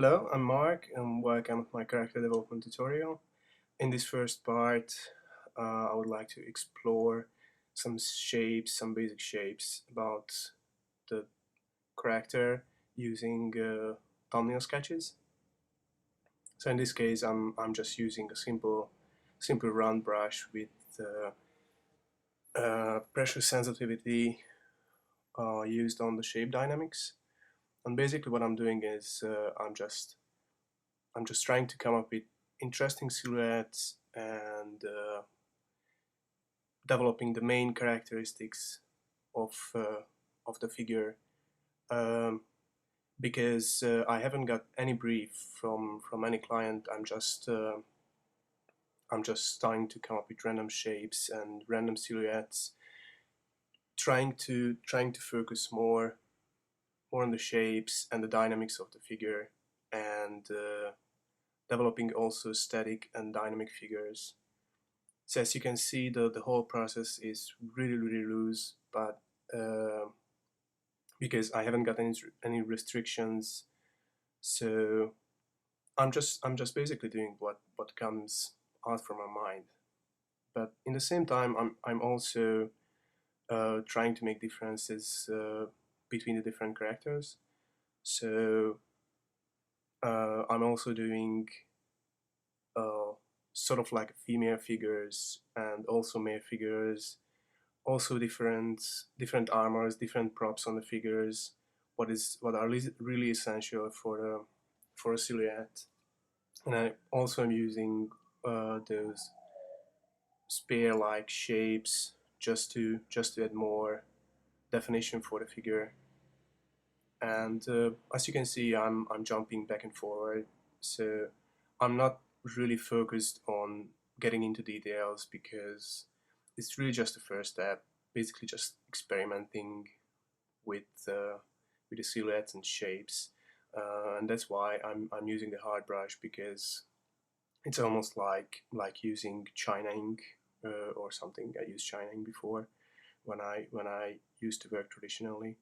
Hello, I'm Mark, and welcome to my character development tutorial. In this first part, I would like to explore some basic shapes about the character using thumbnail sketches. So in this case, I'm just using a simple round brush with pressure sensitivity used on the shape dynamics. And basically, what I'm doing is I'm just trying to come up with interesting silhouettes and developing the main characteristics of of the figure, um, because I haven't got any brief from any client. I'm just starting to come up with random shapes and random silhouettes, trying to focus more on the shapes and the dynamics of the figure, and developing also static and dynamic figures. So as you can see, the whole process is really loose, but because I haven't got any restrictions, so I'm just basically doing what comes out from my mind. But in the same time, I'm also trying to make differences between the different characters. So I'm also doing uh, sort of like female figures and also male figures, also different armors, different props on the figures. What are really essential for a silhouette, and I also am using those spear-like shapes just to add more definition for the figure. And as you can see, I'm jumping back and forward, so I'm not really focused on getting into details because it's really just the first step. Basically, just experimenting with with the silhouettes and shapes, and that's why I'm using the hard brush, because it's almost like using China ink or something. I used China ink before when I used to work traditionally.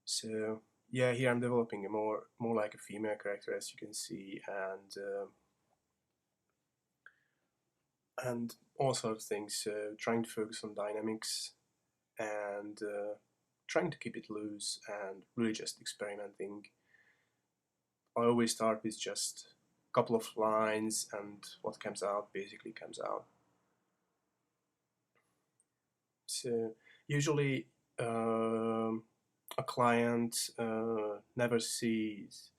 So yeah, here I'm developing a more like a female character, as you can see, and all sorts of things. So trying to focus on dynamics and trying to keep it loose and really just experimenting. I always start with just a couple of lines, and what comes out basically comes out. So usually a client never sees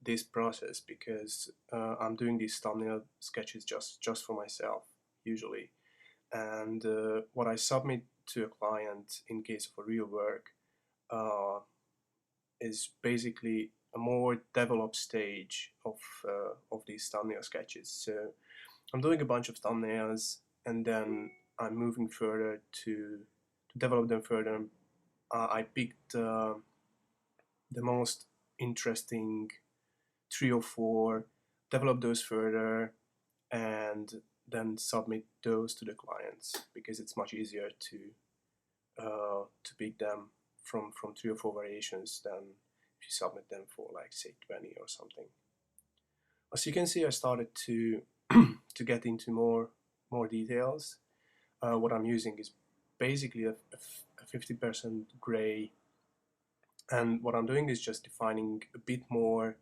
this process because I'm doing these thumbnail sketches just for myself usually, and what I submit to a client in case of a real work uh, is basically a more developed stage of these thumbnail sketches. So I'm doing a bunch of thumbnails, and then I'm moving further to develop them further. I picked the most interesting three or four, develop those further, and then submit those to the clients, because it's much easier to pick them from three or four variations than if you submit them for, like, say 20 or something. As you can see, I started to to get into more details. What I'm using is basically a 50% gray, and what I'm doing is just defining a bit more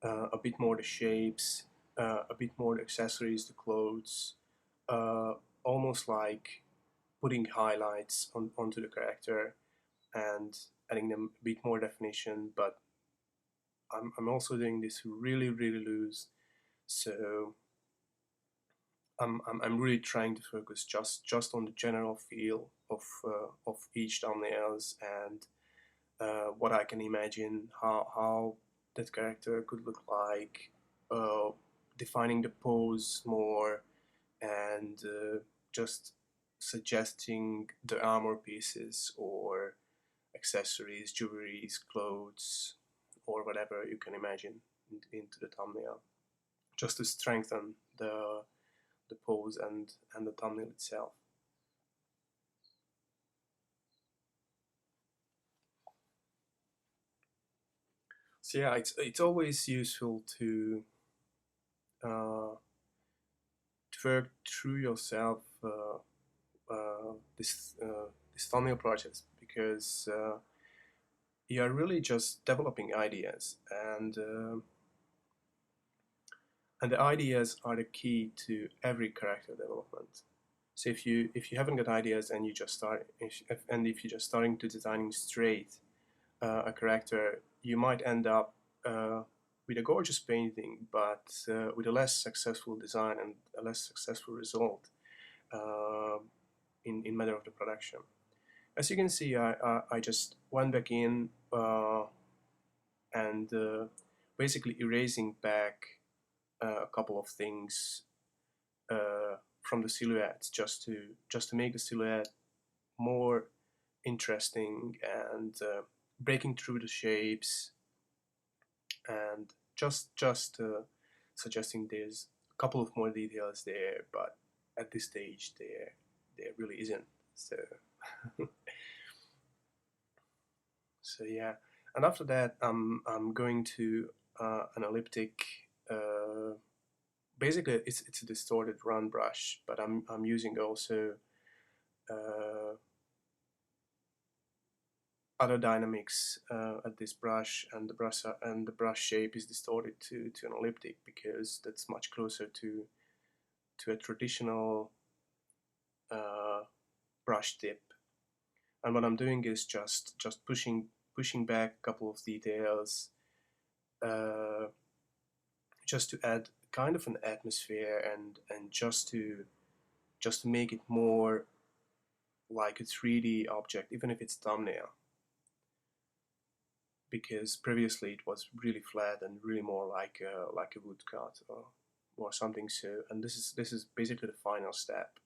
the shapes, a bit more the accessories, the clothes, uh, almost like putting highlights onto the character and adding them a bit more definition. But I'm also doing this really loose, so I'm really trying to focus just on the general feel of each thumbnails, and what I can imagine how that character could look like, uh, defining the pose more, and just suggesting the armor pieces or accessories, jewelries, clothes, or whatever you can imagine into the thumbnail, just to strengthen the pose and the thumbnail itself. So yeah, it's always useful uh, to work through yourself this thumbnail project, because you are really just developing ideas, and the ideas are the key to every character development. So if you haven't got ideas and you just start if you're just starting to designing straight a character, you might end up with a gorgeous painting, but with a less successful design and a less successful result uh, in matter of the production. As you can see, I just went back in and basically erasing back a couple of things from the silhouettes, just to make the silhouette more interesting, and breaking through the shapes, and just suggesting there's a couple of more details there, but at this stage there really isn't. So so yeah, and after that I'm going to an elliptic. Uh, Basically, it's a distorted run brush, but I'm using also uh, other dynamics at this brush, and the brush shape is distorted to an elliptic, because that's much closer to a traditional uh, brush tip. And what I'm doing is just pushing back a couple of details, uh, just to add kind of an atmosphere, and just to make it more like a 3D object, even if it's thumbnail, because previously it was really flat and really more like a woodcut or something. So, and this is basically the final step.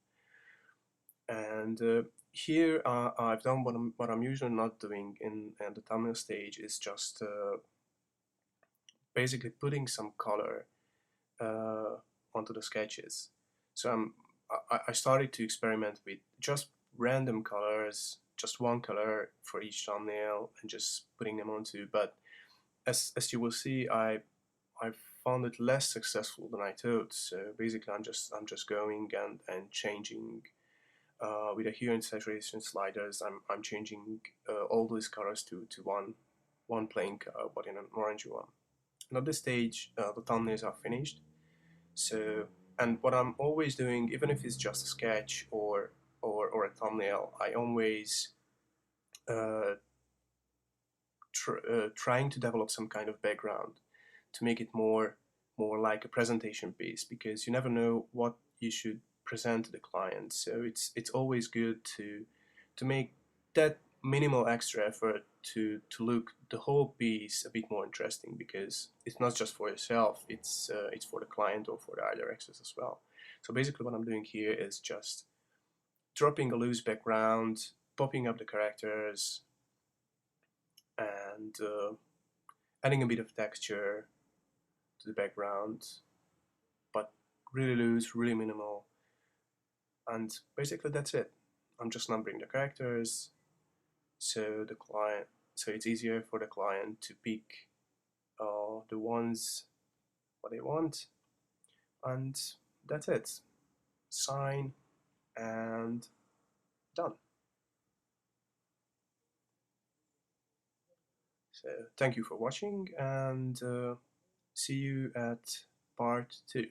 And here I've done what I'm usually not doing in the thumbnail stage, is just basically putting some color uh, onto the sketches. So I started to experiment with just random colors, just one color for each thumbnail, and just putting them onto. But as you will see, I found it less successful than I thought. So basically, I'm just going and changing with the hue and saturation sliders. I'm changing all these colors to one plain color, but in an orange one. And at this stage, the thumbnails are finished. So, and what I'm always doing, even if it's just a sketch or a thumbnail, I always uh, trying to develop some kind of background to make it more like a presentation piece, because you never know what you should present to the client. So it's always good to make that minimal extra effort to look the whole piece a bit more interesting, because it's not just for yourself, it's for the client or for the art directors as well. So basically what I'm doing here is just dropping a loose background, popping up the characters, and adding a bit of texture to the background, but really loose, really minimal. And basically that's it. I'm just numbering the characters, so the client, so it's easier for the client to pick the ones what they want, and that's it. Sign and done. So thank you for watching, and see you at part 2.